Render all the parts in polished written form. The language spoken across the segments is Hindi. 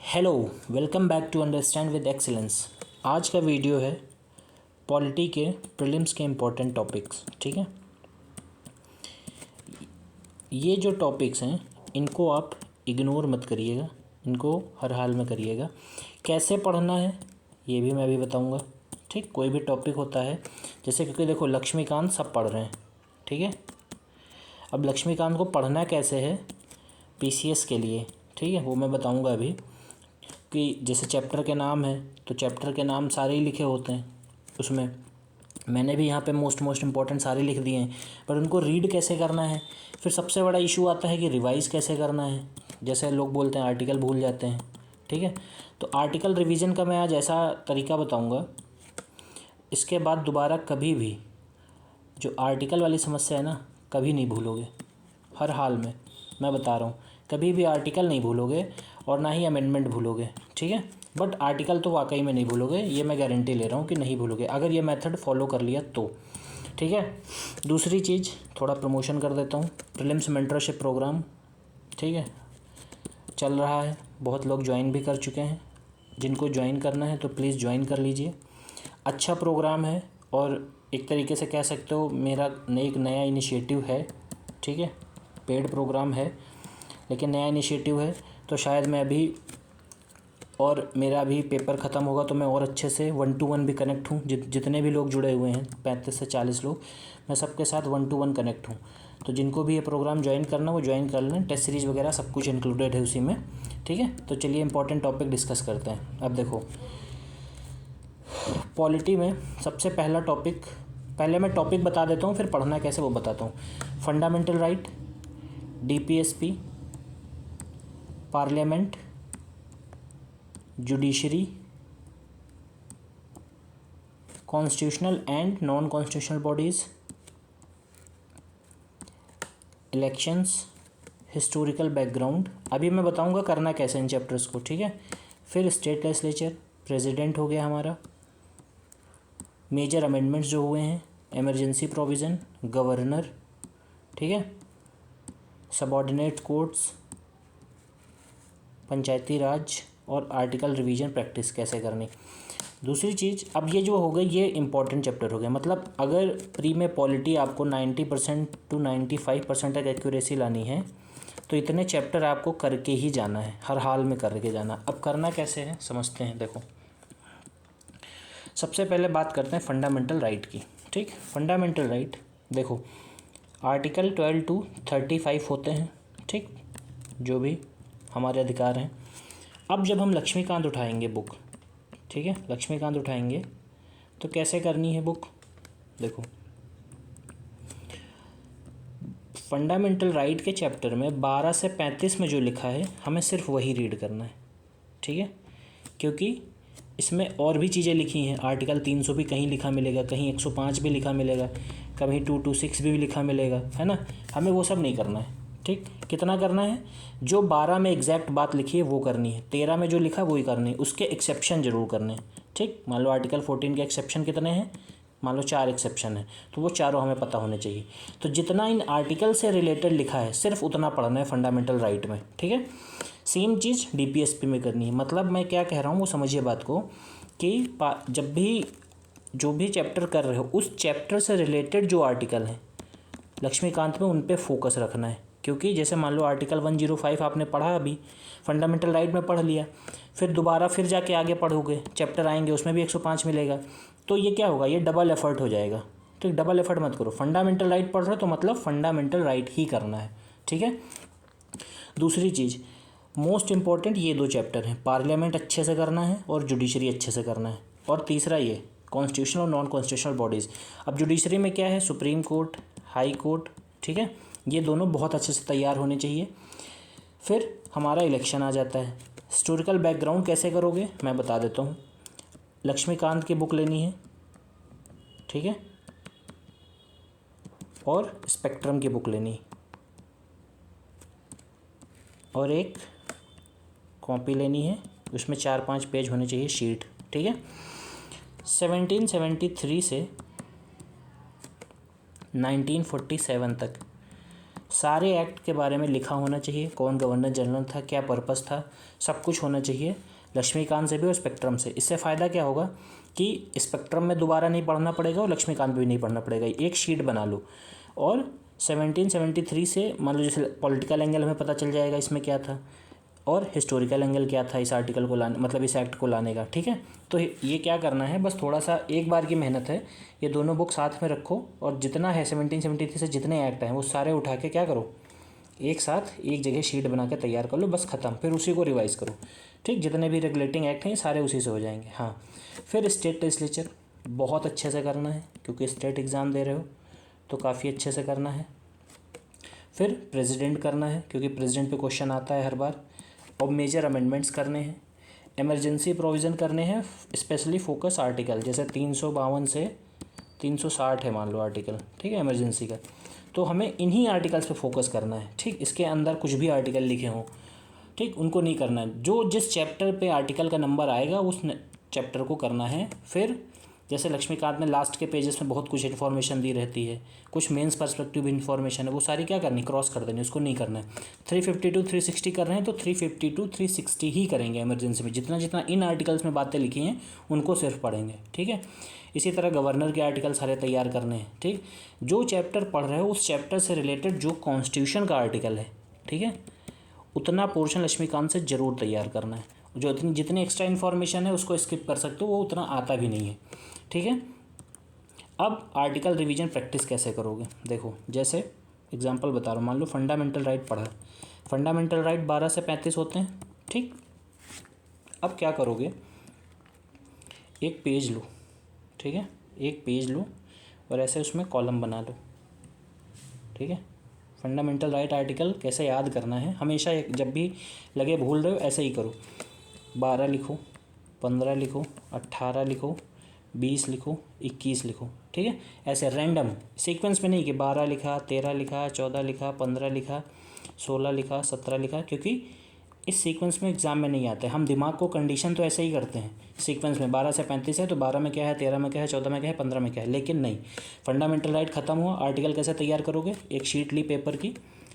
Hello, welcome back to understand with excellence. आज का वीडियो है पॉलिटी के प्रीलिम्स के इम्पोर्टेंट टॉपिक्स। ठीक है, ये जो टॉपिक्स हैं इनको आप इग्नोर मत करिएगा, इनको हर हाल में करिएगा। कैसे पढ़ना है ये भी मैं अभी बताऊंगा। ठीक, कोई भी टॉपिक होता है जैसे, क्योंकि देखो लक्ष्मीकांत सब पढ़ रहे हैं। ठीक है, अब लक्ष्मीकांत को पढ़ना कैसे है पीसीएस के लिए, ठीक है, वो मैं बताऊंगा अभी। कि जैसे चैप्टर के नाम है तो चैप्टर के नाम सारे ही लिखे होते हैं उसमें, मैंने भी यहाँ पे मोस्ट इम्पॉर्टेंट सारे लिख दिए हैं, पर उनको रीड कैसे करना है। फिर सबसे बड़ा इशू आता है कि रिवाइज़ कैसे करना है। जैसे लोग बोलते हैं आर्टिकल भूल जाते हैं। ठीक है, तो आर्टिकल रिवीजन का मैं आज ऐसा तरीका बताऊँगा, इसके बाद दोबारा कभी भी जो आर्टिकल वाली समस्या है ना, कभी नहीं भूलोगे। हर हाल में मैं बता रहा हूँ, कभी भी आर्टिकल नहीं भूलोगे और ना ही अमेंडमेंट भूलोगे। ठीक है, बट आर्टिकल तो वाकई में नहीं भूलोगे, ये मैं गारंटी ले रहा हूँ कि नहीं भूलोगे अगर ये मेथड फॉलो कर लिया तो। ठीक है, दूसरी चीज़ थोड़ा प्रमोशन कर देता हूँ, प्रीलिम्स मेंटरशिप प्रोग्राम। ठीक है, चल रहा है, बहुत लोग ज्वाइन भी कर चुके हैं। जिनको ज्वाइन करना है तो प्लीज़ ज्वाइन कर लीजिए। अच्छा प्रोग्राम है और एक तरीके से कह सकते हो मेरा एक नया इनिशिएटिव है। ठीक है, पेड प्रोग्राम है लेकिन नया इनिशिएटिव है, तो शायद मैं अभी, और मेरा अभी पेपर ख़त्म होगा तो मैं और अच्छे से 1-to-1 भी कनेक्ट हूँ। जितने भी लोग जुड़े हुए हैं 35 से 40 लोग, मैं सबके साथ 1-to-1 कनेक्ट हूँ। तो जिनको भी ये प्रोग्राम ज्वाइन करना वो ज्वाइन कर लें, टेस्ट सीरीज़ वगैरह सब कुछ इंक्लूडेड है उसी में। ठीक है, तो चलिए इंपॉर्टेंट टॉपिक डिस्कस करते हैं। अब देखो पॉलिटी में सबसे पहला टॉपिक, पहले मैं टॉपिक बता देता हूँ फिर पढ़ना कैसे वो बताता हूँ। Fundamental right, DPSP, parliament, judiciary, constitutional and non constitutional bodies, elections, historical background. अभी मैं बताऊंगा करना कैसे इन चैप्टर्स को। ठीक है, फिर स्टेट लेजिस्लेचर, प्रेसिडेंट हो गया हमारा, मेजर अमेंडमेंट्स जो हुए हैं, इमरजेंसी प्रोविज़न, गवर्नर। ठीक है, सबऑर्डिनेट कोर्ट्स, पंचायती राज और आर्टिकल रिवीजन प्रैक्टिस कैसे करनी। दूसरी चीज़, अब ये जो हो गई ये इंपॉर्टेंट चैप्टर हो गया। मतलब अगर प्री में पॉलिटी आपको 90% to 95% तक एक्यूरेसी लानी है तो इतने चैप्टर आपको करके ही जाना है, हर हाल में करके जाना। अब करना कैसे है समझते हैं। देखो सबसे पहले बात करते हैं फंडामेंटल राइट की। ठीक, फंडामेंटल राइट देखो आर्टिकल 12 to 35 होते हैं। ठीक, जो भी हमारे अधिकार हैं। अब जब हम लक्ष्मीकांत उठाएंगे बुक, ठीक है, लक्ष्मीकांत उठाएंगे तो कैसे करनी है बुक। देखो फंडामेंटल राइट के चैप्टर में 12 से 35 में जो लिखा है हमें सिर्फ वही रीड करना है। ठीक है, क्योंकि इसमें और भी चीज़ें लिखी हैं। आर्टिकल 300 भी कहीं लिखा मिलेगा, कहीं 105 भी लिखा मिलेगा, कहीं 226 भी लिखा मिलेगा, है ना। हमें वो सब नहीं करना है। ठीक, कितना करना है, जो 12 में एग्जैक्ट बात लिखी है वो करनी है, 13 में जो लिखा वही करनी है, उसके एक्सेप्शन जरूर करने हैं। ठीक, मान लो आर्टिकल 14 के एक्सेप्शन कितने हैं, मान लो 4 एक्सेप्शन है तो वो चारों हमें पता होने चाहिए। तो जितना इन आर्टिकल से रिलेटेड लिखा है सिर्फ उतना पढ़ना है फंडामेंटल राइट में। ठीक है, सेम चीज़ डीपीएसपी में करनी है। मतलब मैं क्या कह रहा हूँ वो समझिए बात को, कि जब भी जो भी चैप्टर कर रहे हो उस चैप्टर से रिलेटेड जो आर्टिकल हैं लक्ष्मीकांत में उन पे फोकस रखना है। क्योंकि जैसे मान लो आर्टिकल 105 आपने पढ़ा, अभी फंडामेंटल राइट में पढ़ लिया, फिर दोबारा फिर जाके आगे पढ़ोगे, चैप्टर आएंगे उसमें भी 105 मिलेगा, तो ये क्या होगा, ये डबल एफर्ट हो जाएगा। तो डबल एफर्ट मत करो, फंडामेंटल राइट पढ़ रहे हो तो मतलब फंडामेंटल राइट ही करना है। ठीक है, दूसरी चीज़ मोस्ट इंपॉर्टेंट ये 2 चैप्टर हैं, पार्लियामेंट अच्छे से करना है और जुडिशरी अच्छे से करना है। और तीसरा ये कॉन्स्टिट्यूशनल और नॉन कॉन्स्टिट्यूशनल बॉडीज़। अब जुडिशरी में क्या है, सुप्रीम कोर्ट, हाई कोर्ट। ठीक है, ये दोनों बहुत अच्छे से तैयार होने चाहिए। फिर हमारा इलेक्शन आ जाता है। हिस्टोरिकल बैकग्राउंड कैसे करोगे मैं बता देता हूँ। लक्ष्मीकांत की बुक लेनी है, ठीक है, और स्पेक्ट्रम की बुक लेनी और एक कॉपी लेनी है, उसमें 4-5 पेज होने चाहिए शीट। ठीक है, 1773 से 1947 तक सारे एक्ट के बारे में लिखा होना चाहिए, कौन गवर्नर जनरल था, क्या पर्पस था, सब कुछ होना चाहिए, लक्ष्मीकांत से भी और स्पेक्ट्रम से। इससे फ़ायदा क्या होगा कि स्पेक्ट्रम में दोबारा नहीं पढ़ना पड़ेगा और लक्ष्मीकांत भी नहीं पढ़ना पड़ेगा, एक शीट बना लो। और 1773 से मान लो जैसे पॉलिटिकल एंगल हमें पता चल जाएगा इसमें क्या था, और हिस्टोरिकल एंगल क्या था इस आर्टिकल को लाने, मतलब इस एक्ट को लाने का। ठीक है, तो ये क्या करना है, बस थोड़ा सा एक बार की मेहनत है। ये दोनों बुक साथ में रखो और जितना है 1773 से जितने एक्ट हैं वो सारे उठा के क्या करो, एक साथ एक जगह शीट बना के तैयार कर लो, बस ख़त्म। फिर उसी को रिवाइज़ करो। ठीक, जितने भी रेगुलेटिंग एक्ट हैं सारे उसी से हो जाएंगे। हाँ, फिर स्टेट लेजिस्लेचर बहुत अच्छे से करना है क्योंकि स्टेट एग्ज़ाम दे रहे हो तो काफ़ी अच्छे से करना है। फिर प्रेसिडेंट करना है क्योंकि प्रेसिडेंट पे क्वेश्चन आता है हर बार। और मेजर अमेंडमेंट्स करने हैं, इमरजेंसी प्रोविज़न करने हैं, स्पेशली फोकस आर्टिकल जैसे 352 से 360 है मान लो आर्टिकल, ठीक है, इमरजेंसी का। तो हमें इन्हीं आर्टिकल्स पे फोकस करना है। ठीक, इसके अंदर कुछ भी आर्टिकल लिखे हों, ठीक, उनको नहीं करना है। जो जिस चैप्टर पे आर्टिकल का नंबर आएगा उस चैप्टर को करना है। फिर जैसे लक्ष्मीकांत में लास्ट के पेजेस में बहुत कुछ इन्फॉर्मेशन दी रहती है, कुछ मेंस पर्सपेक्टिव इन्फॉर्मेशन है, वो सारी क्या करनी, क्रॉस कर देनी, उसको नहीं करना है। 350 to 360 कर रहे हैं तो 350 to 360 ही करेंगे इमरजेंसी में। जितना जितना इन आर्टिकल्स में बातें लिखी हैं उनको सिर्फ पढ़ेंगे। ठीक है, इसी तरह गवर्नर के आर्टिकल सारे तैयार करने हैं। ठीक, जो चैप्टर पढ़ रहे हो उस चैप्टर से रिलेटेड जो कॉन्स्टिट्यूशन का आर्टिकल है, ठीक है, उतना पोर्शन लक्ष्मीकांत से ज़रूर तैयार करना है। जो जितनी एक्स्ट्रा इन्फॉर्मेशन है उसको स्किप कर सकते हो, वो उतना आता भी नहीं है। ठीक है, अब आर्टिकल रिवीजन प्रैक्टिस कैसे करोगे, देखो जैसे एग्जांपल बता रहा हूँ। मान लो फंडामेंटल राइट पढ़ा, फंडामेंटल राइट 12 से 35 होते हैं। ठीक, अब क्या करोगे, एक पेज लो, ठीक है, एक पेज लो और ऐसे उसमें कॉलम बना लो। ठीक है, फंडामेंटल राइट आर्टिकल कैसे याद करना है, हमेशा जब भी लगे भूल रहे हो ऐसे ही करो। 12 लिखो, 15 लिखो, 18 लिखो, 20 लिखो, 21 लिखो। ठीक है, ऐसे रैंडम सीक्वेंस में नहीं कि 12 लिखा, 13 लिखा, 14 लिखा, 15 लिखा, 16 लिखा, 17 लिखा, क्योंकि इस सीक्वेंस में एग्ज़ाम में नहीं आते। हम दिमाग को कंडीशन तो ऐसे ही करते हैं सीक्वेंस में, 12 से 35 है तो 12 में क्या है, 13 में क्या है, 14 में क्या है, 15 में क्या है, लेकिन नहीं। फंडामेंटल राइट ख़त्म हुआ, आर्टिकल कैसे तैयार करोगे, एक शीट ली पेपर की,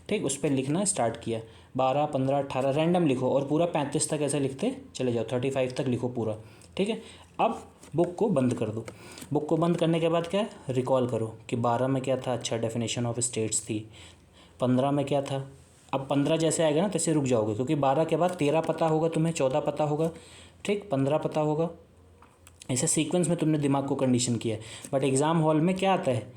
ठीक, उस पर लिखना स्टार्ट किया, 12, 15, 18 रैंडम लिखो और पूरा 35 तक ऐसे लिखते चले जाओ, 35 तक लिखो पूरा। ठीक है, अब बुक को बंद कर दो। बुक को बंद करने के बाद क्या है, रिकॉल करो कि 12 में क्या था, अच्छा डेफिनेशन ऑफ स्टेट्स थी, 15 में क्या था। अब 15 जैसे आएगा ना तैसे रुक जाओगे, क्योंकि 12 के बाद 13 पता होगा तुम्हें, 14 पता होगा, ठीक, 15 पता होगा। ऐसे सीक्वेंस में तुमने दिमाग को कंडीशन किया है। बट एग्ज़ाम हॉल में क्या आता है,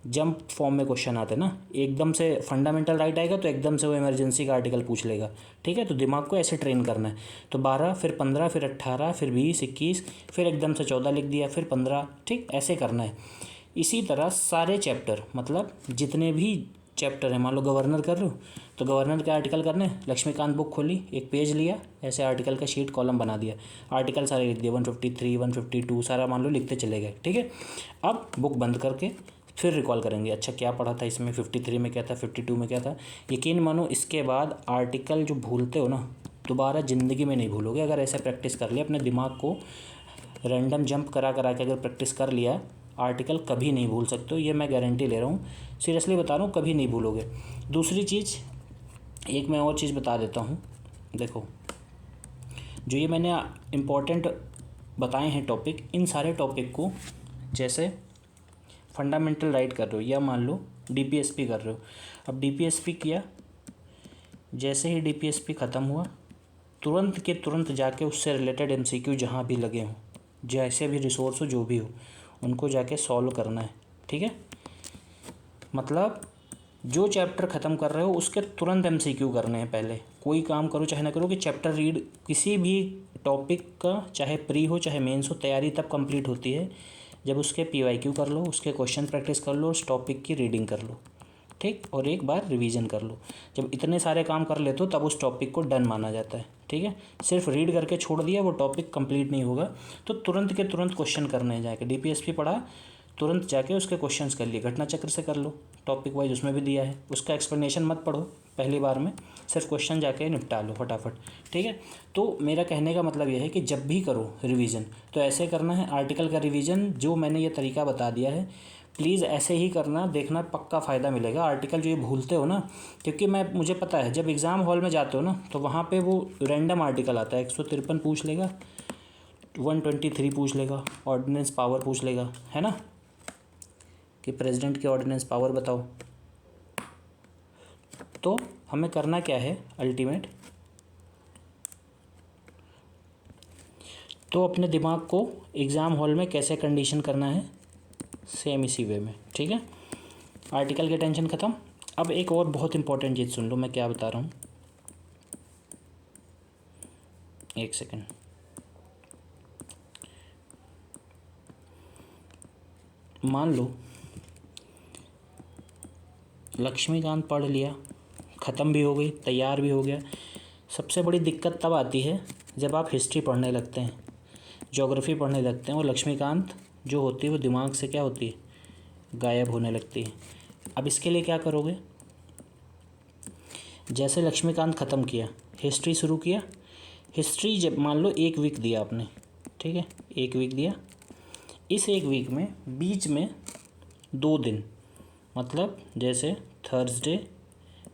जंप फॉर्म में क्वेश्चन आते हैं ना, एकदम से फंडामेंटल राइट आएगा तो एकदम से वो इमरजेंसी का आर्टिकल पूछ लेगा। ठीक है, तो दिमाग को ऐसे ट्रेन करना है। तो 12 फिर 15 फिर 18 फिर 20 21 फिर एकदम से 14 लिख दिया, फिर 15, ठीक, ऐसे करना है। इसी तरह सारे चैप्टर, मतलब जितने भी चैप्टर हैं, मान लो गवर्नर कर रहे हो तो गवर्नर के आर्टिकल करने, लक्ष्मीकांत बुक खोली, एक पेज लिया, ऐसे आर्टिकल का शीट कॉलम बना दिया, आर्टिकल सारे लिख दिए, 153 152 सारा मान लो लिखते चले गए। ठीक है, अब बुक बंद करके फिर रिकॉल करेंगे, अच्छा क्या पढ़ा था इसमें, 53 में क्या था, 52 में क्या था। यकीन मानो इसके बाद आर्टिकल जो भूलते हो ना, दोबारा ज़िंदगी में नहीं भूलोगे। अगर ऐसे प्रैक्टिस कर लिया, अपने दिमाग को रैंडम जंप करा करा के अगर प्रैक्टिस कर लिया, आर्टिकल कभी नहीं भूल सकते हो, ये मैं गारंटी ले रहा हूँ, सीरियसली बता रहा हूँ, कभी नहीं भूलोगे। दूसरी चीज़, एक मैं और चीज़ बता देता हूँ, देखो जो ये मैंने इम्पोर्टेंट बताए हैं टॉपिक, इन सारे टॉपिक को जैसे फंडामेंटल राइट कर रहे हो या मान लो डीपीएसपी कर रहे हो, अब डीपीएसपी किया, जैसे ही डीपीएसपी ख़त्म हुआ तुरंत के तुरंत जाके उससे रिलेटेड एमसीक्यू जहाँ भी लगे हों, जैसे भी रिसोर्स हो, जो भी हो, उनको जाके सॉल्व करना है। ठीक है, मतलब जो चैप्टर ख़त्म कर रहे हो उसके तुरंत एमसीक्यू करने हैं। पहले कोई काम करो चाहे ना करो, कि चैप्टर रीड किसी भी टॉपिक का, चाहे प्री हो चाहे मेंस हो, तैयारी तब कंप्लीट होती है जब उसके पीवाईक्यू कर लो, उसके क्वेश्चन प्रैक्टिस कर लो, उस टॉपिक की रीडिंग कर लो, ठीक, और एक बार रिवीजन कर लो। जब इतने सारे काम कर लेते हो तब उस टॉपिक को डन माना जाता है। ठीक है, सिर्फ रीड करके छोड़ दिया वो टॉपिक कंप्लीट नहीं होगा। तो तुरंत के तुरंत क्वेश्चन करने हैं, जाके डीपीएसपी पढ़ा, तुरंत जाके उसके क्वेश्चंस कर लिए, घटना चक्र से कर लो, टॉपिक वाइज उसमें भी दिया है, उसका एक्सप्लेनेशन मत पढ़ो पहली बार में, सिर्फ क्वेश्चन जाके निपटा लो फटाफट। ठीक है, तो मेरा कहने का मतलब यह है कि जब भी करो रिवीजन तो ऐसे करना है। आर्टिकल का रिवीजन जो मैंने ये तरीका बता दिया है, प्लीज़ ऐसे ही करना, देखना पक्का फ़ायदा मिलेगा। आर्टिकल जो ये भूलते हो ना, क्योंकि मुझे पता है जब एग्ज़ाम हॉल में जाते हो ना तो वहाँ पे वो रैंडम आर्टिकल आता है, 153 पूछ लेगा, 123 पूछ लेगा, ऑर्डिनेंस पावर पूछ लेगा, है ना, कि प्रेसिडेंट की ऑर्डिनेंस पावर बताओ। तो हमें करना क्या है अल्टीमेट, तो अपने दिमाग को एग्ज़ाम हॉल में कैसे कंडीशन करना है, सेम इसी वे में, ठीक है। आर्टिकल की टेंशन ख़त्म। अब एक और बहुत इंपॉर्टेंट चीज़ सुन लो मैं क्या बता रहा हूँ, एक सेकंड। मान लो लक्ष्मीकांत पढ़ लिया, ख़त्म भी हो गई, तैयार भी हो गया। सबसे बड़ी दिक्कत तब आती है जब आप हिस्ट्री पढ़ने लगते हैं, ज्योग्राफी पढ़ने लगते हैं, और लक्ष्मीकांत जो होती है वो दिमाग से क्या होती है, गायब होने लगती है। अब इसके लिए क्या करोगे, जैसे लक्ष्मीकांत ख़त्म किया, हिस्ट्री शुरू किया। हिस्ट्री जब मान लो 1 वीक दिया आपने, ठीक है, 1 वीक दिया। इस 1 वीक में बीच में 2 दिन, मतलब जैसे थर्सडे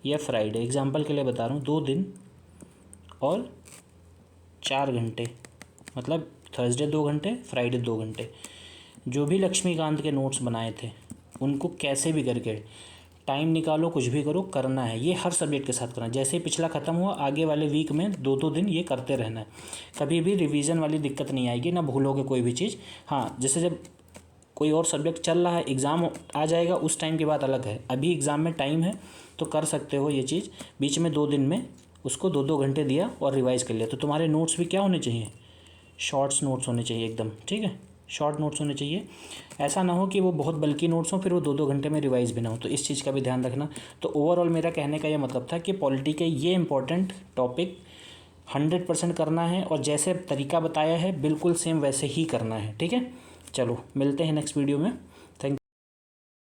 या फ्राइडे, एग्जांपल के लिए बता रहा हूँ, 2 दिन और 4 घंटे, मतलब थर्सडे 2 घंटे, फ्राइडे 2 घंटे, जो भी लक्ष्मीकांत के नोट्स बनाए थे उनको कैसे भी करके टाइम निकालो, कुछ भी करो, करना है। ये हर सब्जेक्ट के साथ करना है। जैसे ही पिछला ख़त्म हुआ, आगे वाले वीक में 2-2 दिन ये करते रहना है। कभी भी रिवीजन वाली दिक्कत नहीं आएगी, ना भूलोगे कोई भी चीज़। हाँ, जैसे जब कोई और सब्जेक्ट चल रहा है, एग्ज़ाम आ जाएगा, उस टाइम की बात अलग है। अभी एग्ज़ाम में टाइम है तो कर सकते हो ये चीज़। बीच में 2 दिन में उसको 2-2 घंटे दिया और रिवाइज़ कर लिया। तो तुम्हारे नोट्स भी क्या होने चाहिए, शॉर्ट्स नोट्स होने चाहिए एकदम, ठीक है, शॉर्ट नोट्स होने चाहिए। ऐसा ना हो कि वो बहुत बल्कि नोट्स हों फिर वो 2-2 घंटे में रिवाइज़ भी ना हो, तो इस चीज़ का भी ध्यान रखना। तो ओवरऑल मेरा कहने का ये मतलब था कि पॉलिटी के ये इंपॉर्टेंट टॉपिक 100% करना है, और जैसे तरीका बताया है बिल्कुल सेम वैसे ही करना है, ठीक है। चलो मिलते हैं नेक्स्ट वीडियो में।